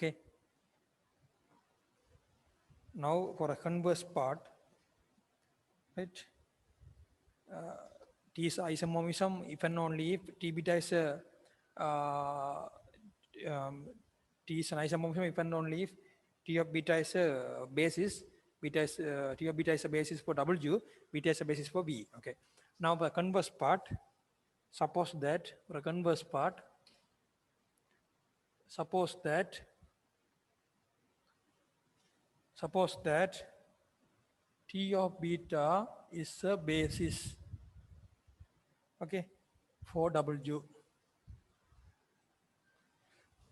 Okay. Now for a converse part, right? T is isomorphism if and only if T beta is a um, T is an isomorphism if and only if T of beta is a basis, beta is T of beta is a basis for W, beta is a basis for B. Okay. Now the converse part, suppose that for a converse part, suppose that T of beta is a basis, okay, for W.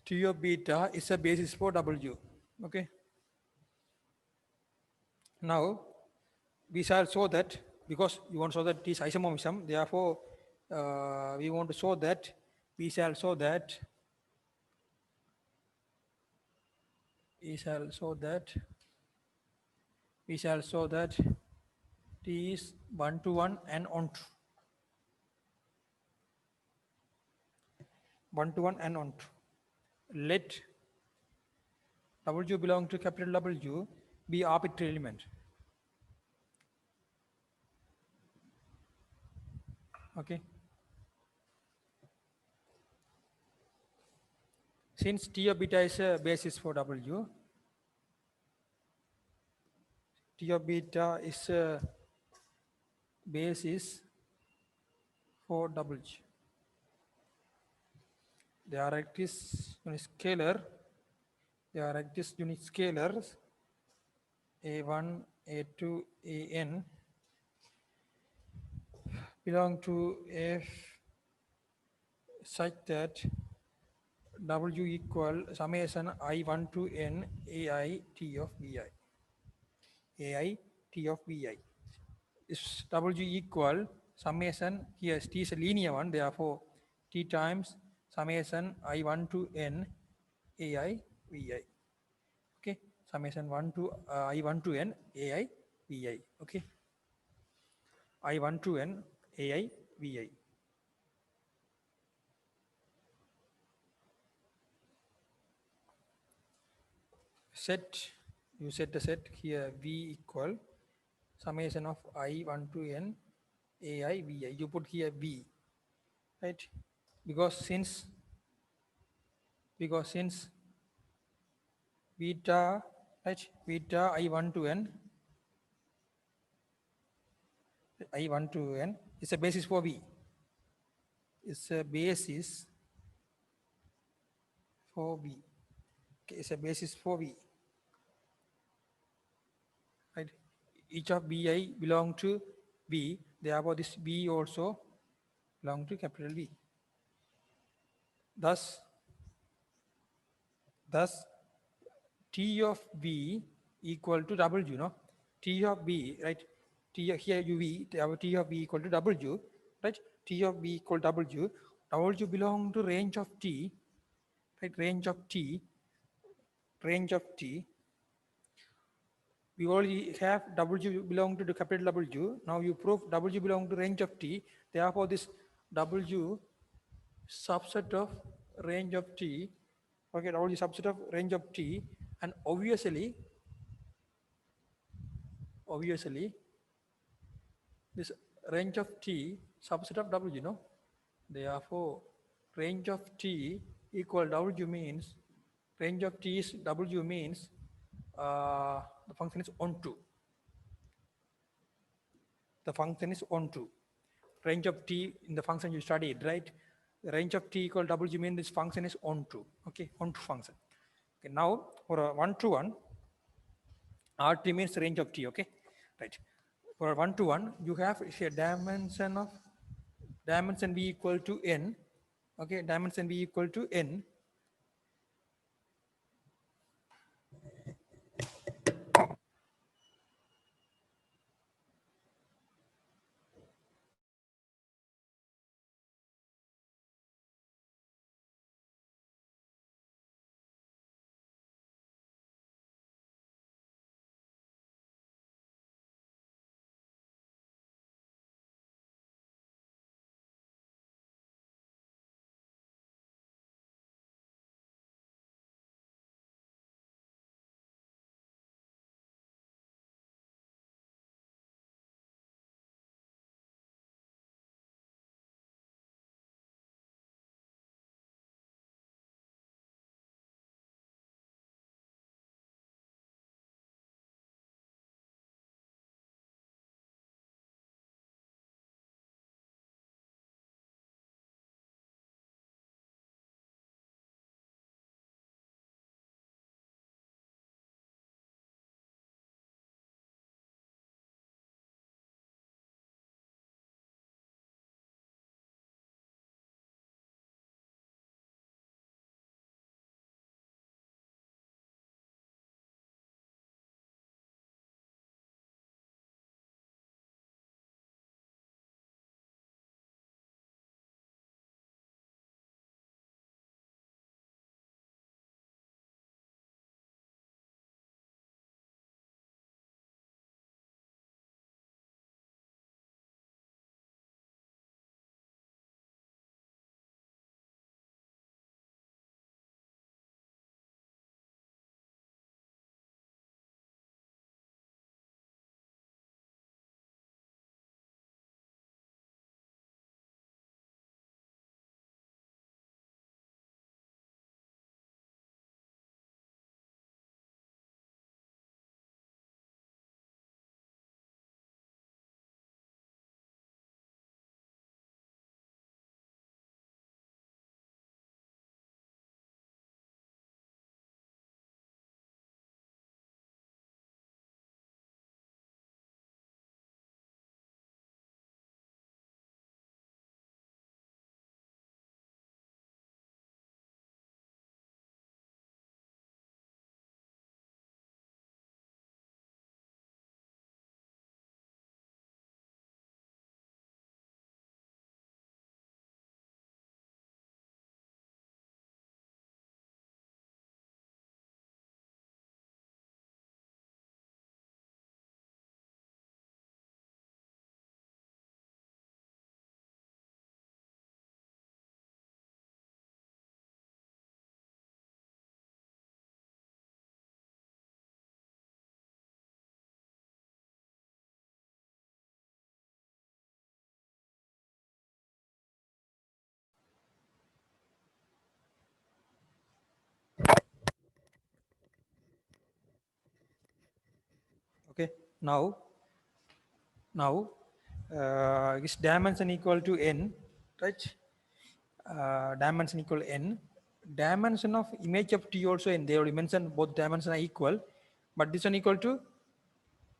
T of beta is a basis for W. Okay. Now we shall show that because you want to show that it is isomorphism, therefore we want to show that we shall show that we shall show that we shall show that T is 1 to 1 and onto 1 to 1 and onto. Let W belong to capital W be arbitrary element. Okay. Since T of beta is a basis for W, T of beta is a basis for W. They are active unit scalar. They are active unit scalars A1, A2, AN belong to F such that W equal summation I1 to N AI T of BI. AI T of BI. Is W equal summation, here T is a linear one, therefore T times summation I1 to N AI VI. Okay, summation 1 to I1 to N AI VI. Okay, I1 to N AI VI. Set, you set the set here V equal summation of I1 to N AI VI. You put here V, right? Because since beta, right, beta I1 to N I1 to N is a basis for V. It's a basis for V. Okay, it's a basis for V. Right? Each of BI belong to V. Therefore, this V also belong to capital V. Thus, T of V equal to W, no? T of V, right? T here UV, our T of V equal to W, right? T of V equal to W. W belong to range of T, right? Range of T. We already have W belong to the capital W. Now you prove W belong to range of T. Therefore, this W subset of range of T, okay, W subset of range of T, and obviously, this range of T subset of W, no? Therefore, range of T equal W means, range of T is W means the function is onto. The function is onto. Range of T in the function you studied, right? The range of T equal W means this function is onto. Okay, onto function. Okay, now for a 1 to 1, RT means range of T, okay? Right. For 1 to 1, you have a dimension V equal to N. Okay, dimension V equal to N. Now is dimension equal to n, right? Dimension equal n. Dimension of image of T also n. They already mentioned both dimensions are equal, but this one equal to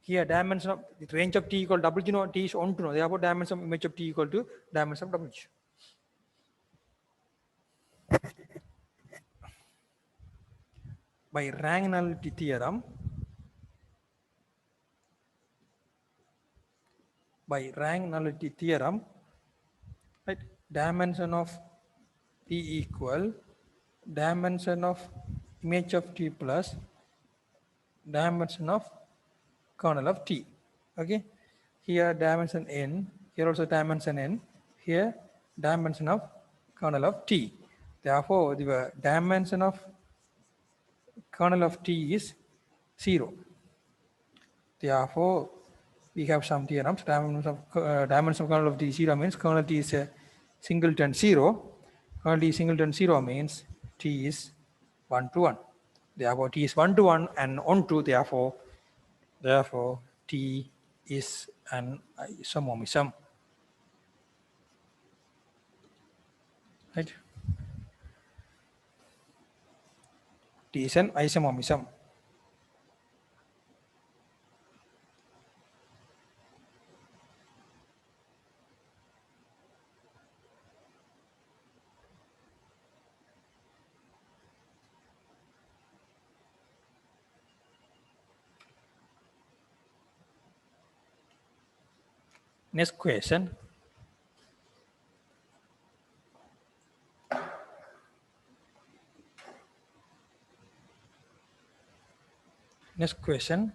here dimension of the range of T equal W. No, T is on to no. Therefore, dimension of image of T equal to dimension of W. By rank nullity theorem, right? Dimension of T equal dimension of image of T plus dimension of kernel of T. Okay, here dimension n, here also dimension n, here dimension of kernel of T. Therefore, the dimension of kernel of T is 0. Therefore, we have some theorems. Dimension of kernel of T 0 means kernel T is a singleton 0. Kernel T singleton 0 means T is 1 to 1. Therefore, T is 1 to 1 and on to, therefore T is an isomorphism. Right? T is an isomorphism. Next question. Next question.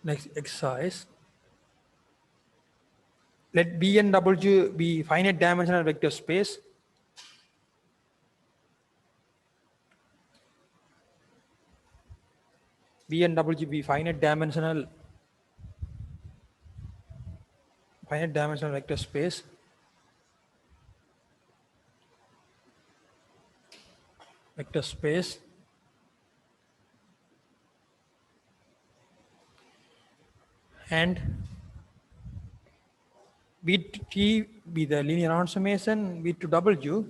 Next exercise. Let B and W be finite dimensional vector space. B and W be finite dimensional vector space. And B to T be the linear transformation, B to W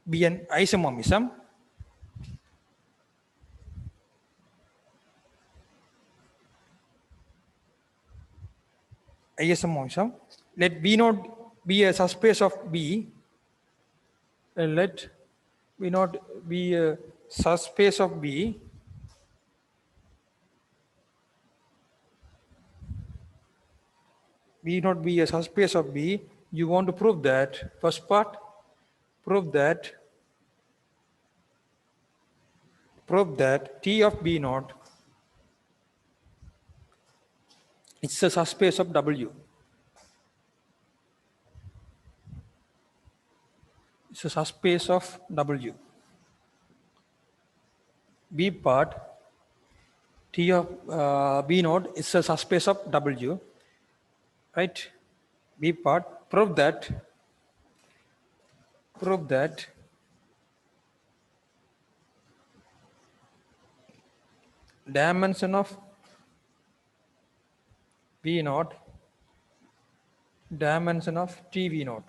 be an isomorphism. Isomorphism. Let B not be a subspace of B. And let B not be a subspace of B. B not be a subspace of B. You want to prove that first part. Prove that T of B naught is a subspace of W. It's a subspace of W. B part, T of B naught is a subspace of W. Right? B part, prove that dimension of V naught, dimension of TV naught.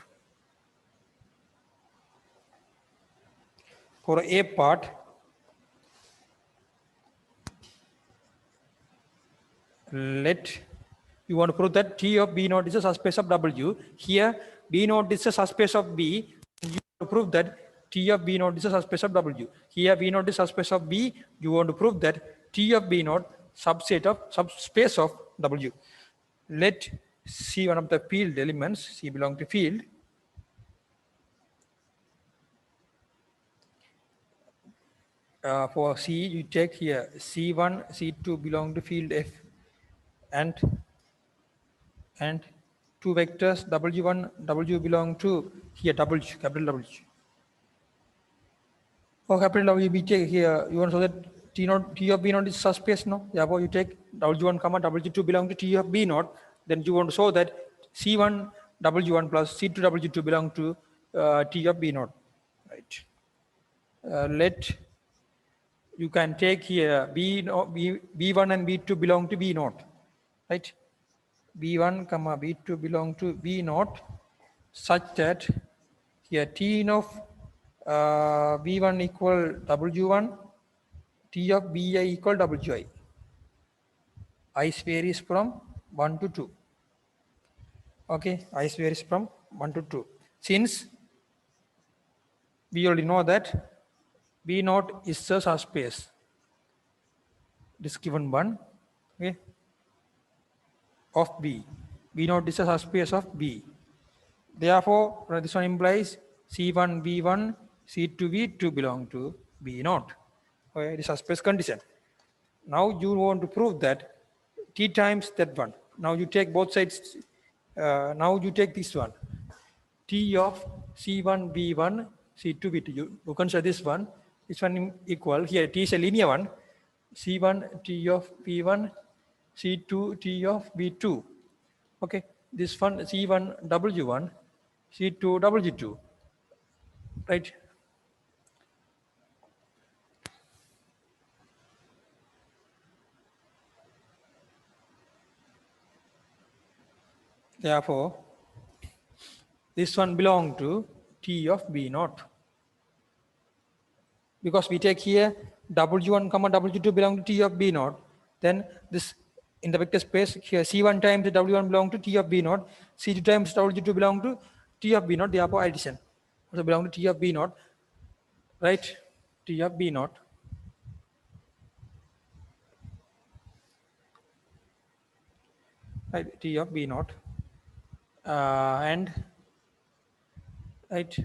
For A part, let you want to prove that T of B naught is a subspace of W. Here B naught is a subspace of B. You want to prove that T of B naught is a subspace of W. Here B naught is subspace of B. You want to prove that T of B naught subspace of W. Let C one of the field elements, C belong to field. For C, you take here C1, C2 belong to field F, and two vectors W1, W belong to here W, capital W. For capital W, we take here, you want to show that T of B naught is subspace, no? Therefore, you take W1, comma W2 belong to T of B naught. Then you want to show that C1 W1 plus C2 W2 belong to T of B naught, right? Let you can take here B1 and B2 belong to B naught, right? B1 comma B2 belong to B naught, such that here T of B1 equal W1, T of Bi equal Wi. Ice varies from 1 to 2. Okay, ice varies from 1 to 2. Since we already know that B naught is a subspace, this given one, okay, of B. B naught is a subspace of B. Therefore, this one implies C1 B1, C2 B2 belong to B naught. Okay, the subspace condition. Now you want to prove that T times that one. Now you take both sides. Now you take this one. T of C1 B1, C2 B2. You consider this one. This one equal. Here T is a linear one. C1 T of B1, C2 T of B2. Okay. This one C1 W1, C2 W2. Right. Therefore, this one belong to T of B naught. Because we take here W1 comma W2 belong to T of B naught, then this in the vector space here C1 times W1 belong to T of B naught, C2 times W2 belong to T of B naught, therefore addition also belong to T of B naught, right? T of B naught. Right, T of B naught. And right,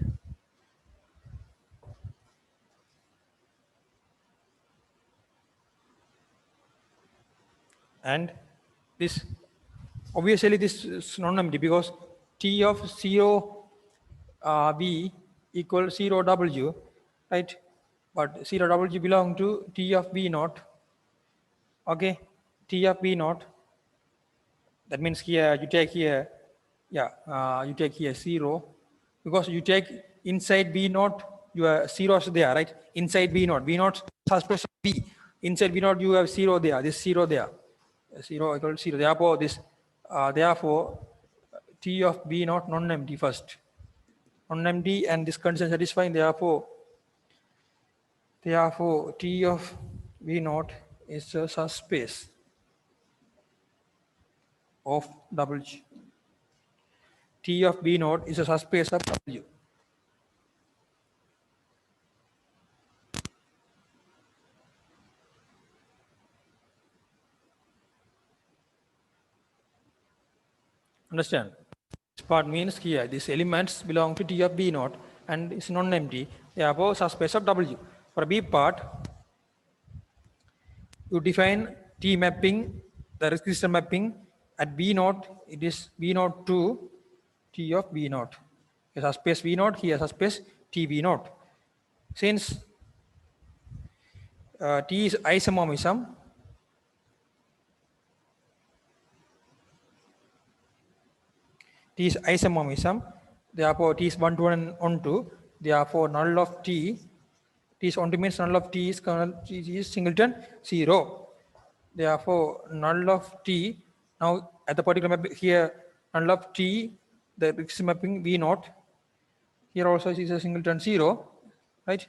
and this obviously this is non-empty because T of 0 B equals 0 W, right? But 0 W belong to T of B naught. Okay, T of B naught. That means here you take here, yeah, you take here 0 because you take inside B naught, your zeros there, right? Inside B naught subspace B. Inside B naught you have 0 there, this 0 there, 0 equal to 0. Therefore, this, therefore, T of B naught non-empty first, non-empty, and this condition satisfying. Therefore, T of B naught is a subspace of W. T of B naught is a subspace of W. Understand? This part means here these elements belong to T of B naught and is non-empty. Therefore, subspace of W. For B part, you define T mapping, the resistor mapping at B naught. It is B naught to T of B naught. Here subspace B naught, here subspace T B naught. Since T is isomorphism, T is isomorphism, therefore T is 1 to 1 and on to, therefore null of T is on to means null of T is singleton 0. Therefore null of T, now at the particular map here, null of T, the resistor mapping V naught, here also is a singleton 0, right?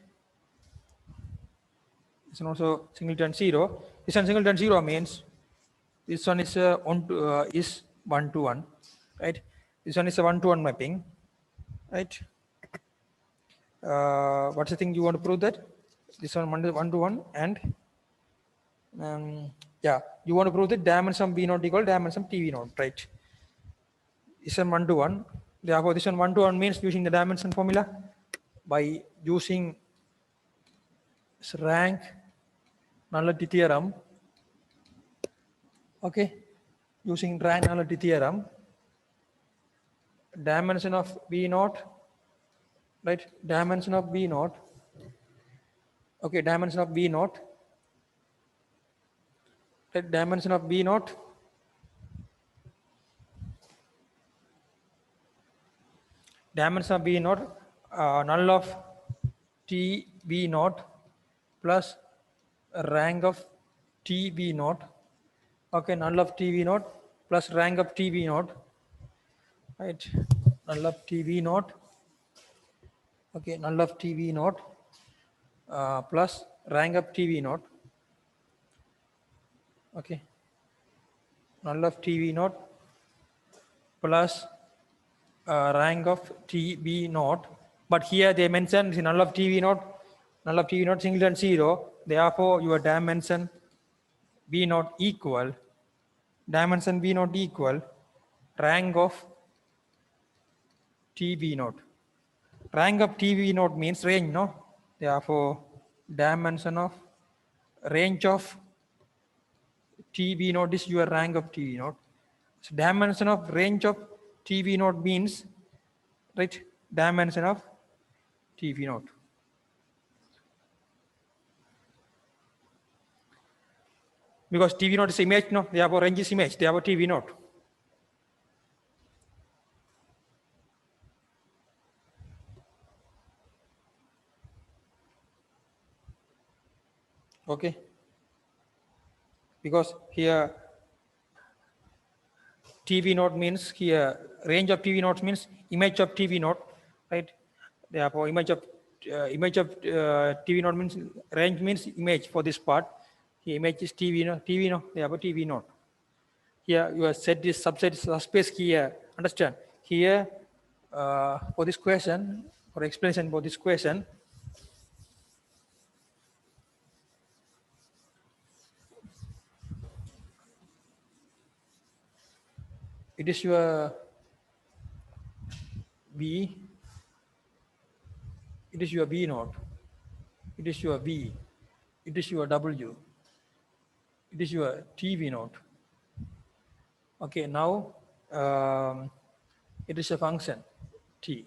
This one also singleton 0. This one singleton 0 means this one is is 1 to 1, right? This one is a 1 to 1 mapping, right? What's the thing you want to prove that? This one 1 to 1 and yeah, you want to prove that dimension B naught equal dimension TV naught, right? This one 1 to 1. Therefore, this one 1 to 1 means using the dimension formula by using is rank nullity theorem. Okay, using rank nullity theorem, dimension of B naught, right? Dimension of B naught. Okay, dimension of B naught. Right, dimension of B naught. Dimension of B naught, null of T B naught plus rank of T B naught. Okay, null of T B naught plus rank of T B naught. Right, null of T B naught. Okay, null of T B naught plus rank of T B naught. Okay, null of T B naught plus rank of TB naught. But here they mentioned the null of TV naught singleton 0. Therefore, your dimension B naught equal rank of TB naught. Rank of TB naught means range, no? Therefore, dimension of range of TB naught is your rank of TB naught. So dimension of range of TB naught means, right, dimension of TB naught. Because TV naught is image, no? Therefore, range is image. Therefore, TV naught. Okay. Because here TV naught means here range of TV naught means image of TV naught, right? Therefore, image of TV naught means range means image for this part. Here, image is TV naught. Therefore, TV naught. Here, you have set this subset subspace here. Understand? Here, for this question, for explanation for this question, it is your B, it is your B naught, it is your V, it is your W, it is your TV naught. Okay, now it is a function T.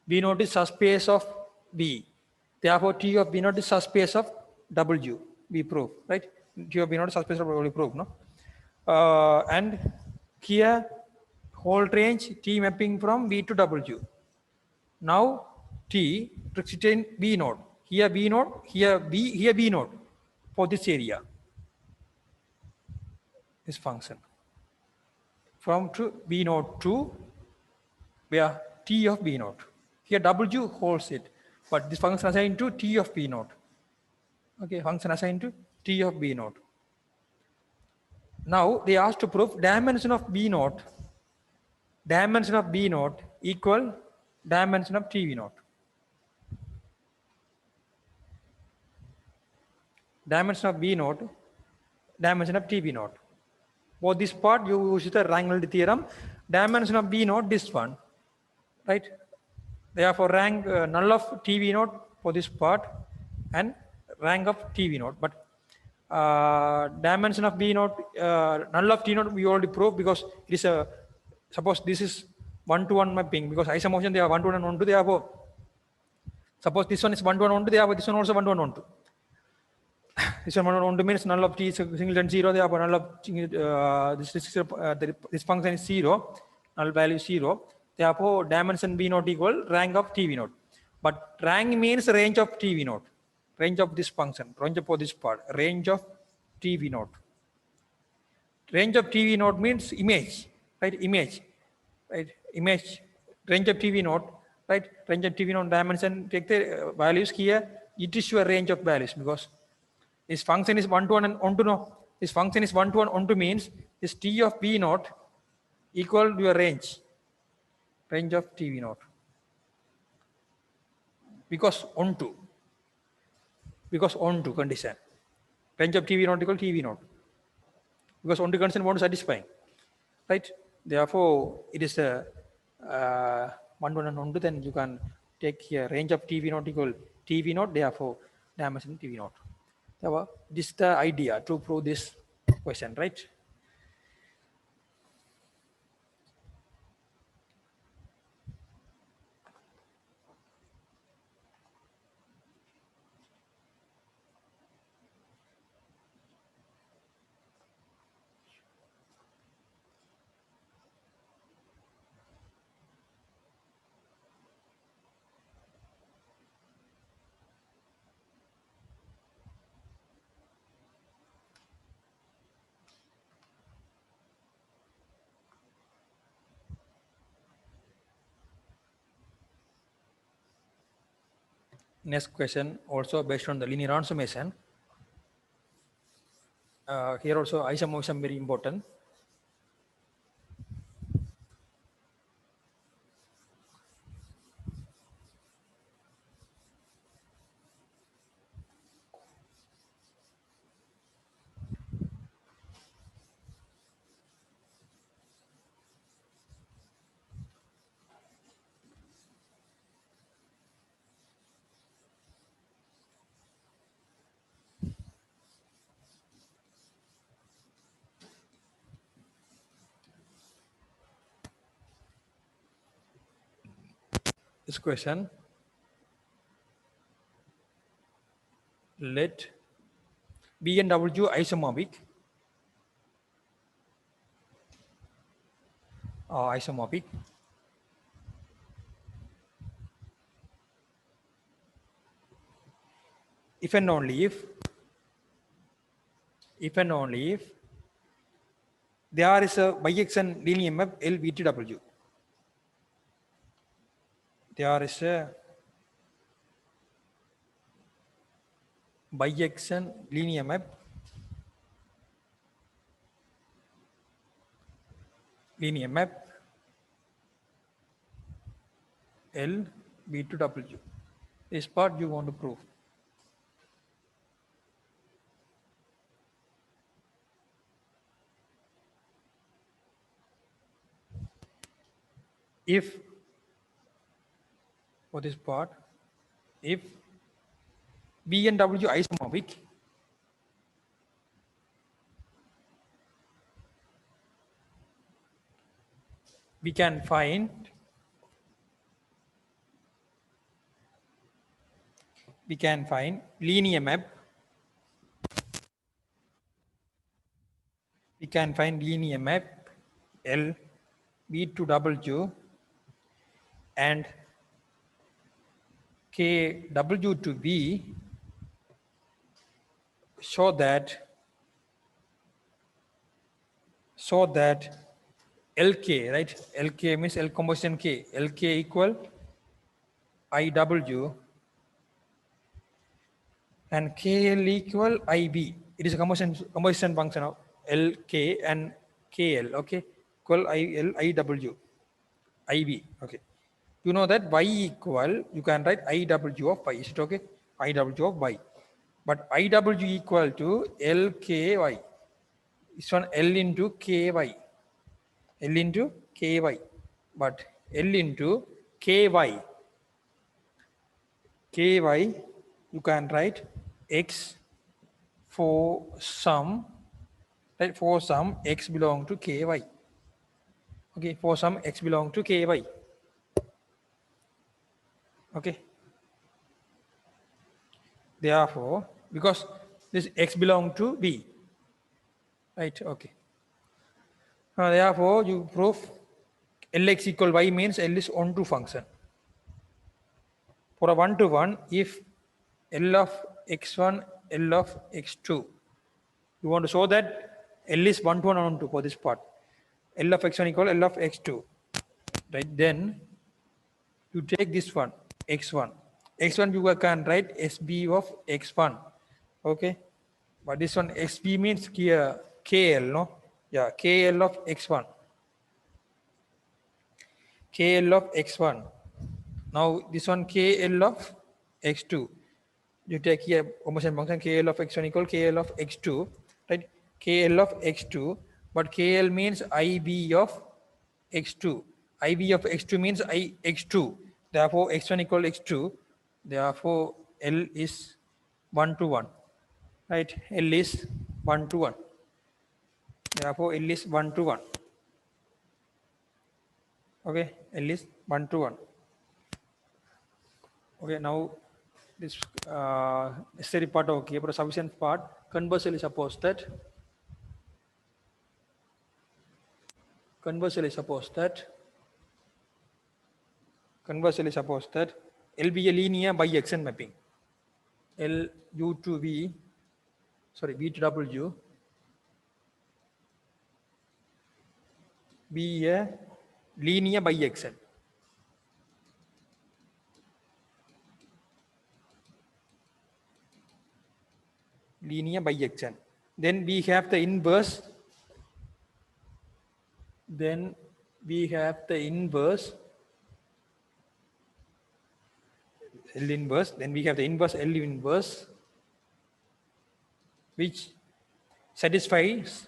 B naught is subspace of B. Therefore, T of B naught is subspace of W. We prove, right? T of B naught is subspace of W. We prove, no? And here, whole range T mapping from B to W. Now T retain B naught. Here B naught, here B naught for this area. This function. From to B naught to where T of B naught. Here W holds it, but this function assigned to T of B naught. Okay, function assigned to T of B naught. Now they asked to prove dimension of B naught equal dimension of TV naught. Dimension of B naught, dimension of TV naught. For this part, you use the rank nullity theorem. Dimension of B naught, this one, right? Therefore, rank null of TV naught for this part and rank of TV naught. But dimension of B naught, null of T naught, we already proved because it is a, suppose this is 1-to-1 mapping because isomotion they are 1-to-1 and 1-to, therefore, suppose this one is 1-to-1 1-to, therefore this one also 1-to-1 1-to. This one 1-to means null of T is singleton 0, therefore null of this function is 0, null value is 0. Therefore, dimension B naught equal rank of TV naught. But rank means range of TV naught, range of this function, range of this part, range of TV naught. Range of TV naught means image, right? Image, right? Image, range of TV naught, right? Range of TV naught dimension, take the values here, it is your range of values because this function is 1-to-1 and 1-to, no. This function is 1-to-1 1-to means this T of B naught equal to your range of TV naught. Because 1-to condition. Range of TV naught equal TV naught. Because 1-to condition won't satisfying. Right? Therefore, it is a 1-to-1 and 1-to, then you can take here range of TV naught equal TV naught. Therefore, dimension TV naught. So, this is the idea to prove this question, right? Next question, also based on the linear transformation. Here also isomorphism very important. This question, let B and W isomorphic isomorphic if and only if there is a bijection linear map LVTW. There is a bijection linear map L B to W. This part you want to prove. If for this part, if B and W isomorphic, we can find linear map. We can find linear map L B to W and K W to V so that LK, right? LK means L composition K. LK equal IW and KL equal IB. It is a composition function of LK and KL, okay? Equal IL, IW, IB, okay. You know that Y equal, you can write IW of Y, is it okay? IW of Y. But IW equal to LKY. It's on L into KY. L into KY. But L into KY. KY, you can write X for some, right? For some X belong to KY. Okay, for some X belong to KY. Okay. Therefore, because this X belong to B, right? Okay. Therefore, you prove Lx equal Y means L is onto function. For a one-to-one, if L of x1, L of x2, you want to show that L is one-to-one onto for this part. L of x1 equal L of x2, right? Then you take this one, x1. X1 you can write SB of x1, okay? But this one SB means here KL, no? Yeah, KL of x1. KL of x1. Now this one KL of x2. You take here composition function KL of x1 equal KL of x2, right? KL of x2, but KL means IB of x2. IB of x2 means x2. Therefore, x1 equal x2. Therefore, L is 1 to 1, right? L is 1 to 1. Therefore, L is 1 to 1. Okay, L is 1 to 1. Okay, now this necessary part okay, but sufficient part. Conversely, conversely suppose that L be a linear biexcent mapping. L U to V, sorry, V to W be a linear biexcent. Linear biexcent. Then we have the inverse. Then we have the inverse L inverse. Then we have the inverse L inverse, which satisfies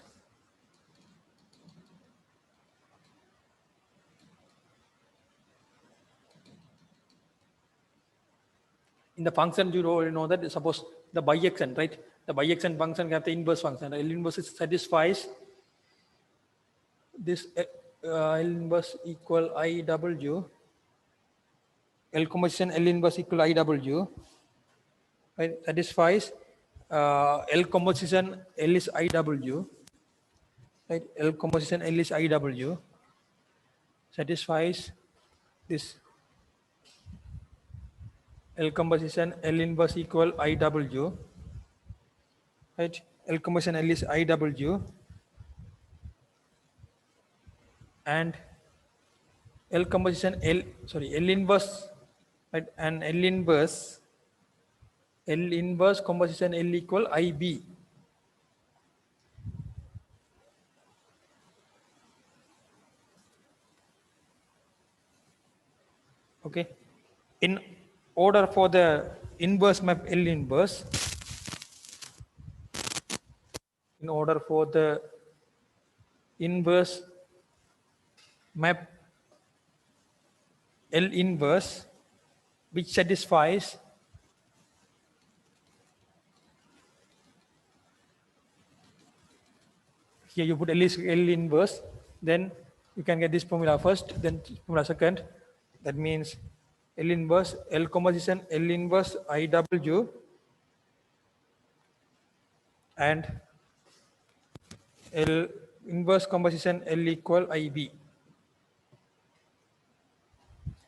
in the function. You already know that suppose the biexcent, right? The biexcent function have the inverse function. L inverse satisfies this L inverse equal IW. L composition L inverse equal IW, right? Satisfies L composition L is IW, right? L composition L is IW satisfies this L composition L inverse equal IW, right? L composition L is IW and L composition L inverse, right? And L inverse composition L equal IB. Okay. In order for the inverse map L inverse, in order for the inverse map L inverse, which satisfies here you put L is L inverse, then you can get this formula first, then formula second. That means L inverse, L composition L inverse IW and L inverse composition L equal IB.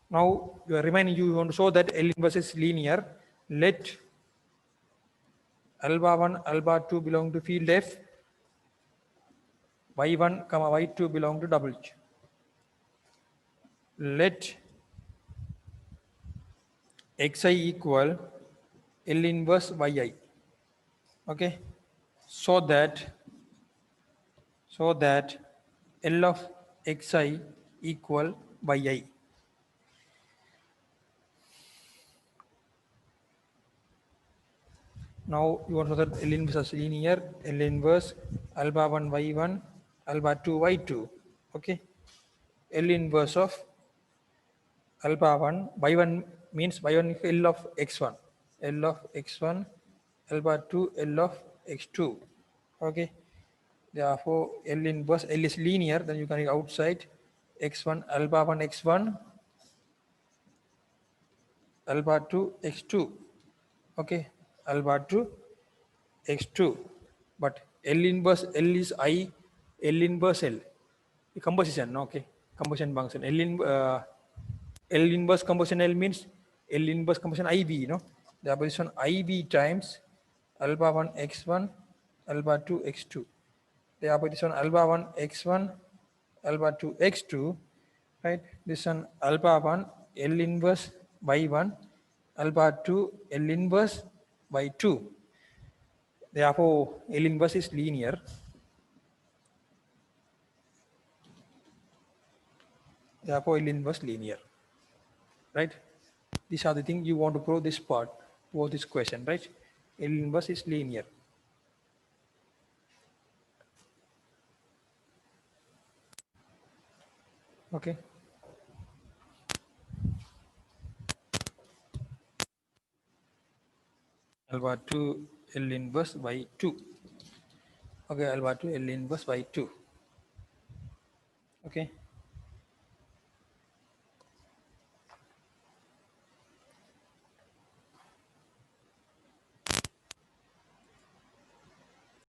Now you are reminding you want to show that L inverse is linear. Let alpha 1, alpha 2 belong to field F, y1, y2 belong to W. Let xi equal L inverse yi. Okay, so that L of xi equal yi. Now you want to know that L inverse is linear. L inverse alpha 1 y1, alpha 2 y2. Okay, L inverse of alpha 1 y1 means y1 L of x1, L of x1, alpha 2 L of x2. Okay, therefore L inverse L is linear, then you can get outside x1 alpha 1 x1, alpha 2 x2. Okay, alpha 2 x2, but L inverse L is L inverse L. The composition, okay, composition function. L inverse composition L means L inverse composition IB, no? The position IB times alpha 1 x1, alpha 2 x2. The position alpha 1 x1, alpha 2 x2, right? This one alpha 1 L inverse y1, alpha 2 L inverse y2. Therefore, L inverse is linear. Therefore, L inverse linear, right? These are the things you want to prove this part for this question, right? L inverse is linear. Okay. alpha to L inverse by 2. Okay, alpha to L inverse by 2. Okay.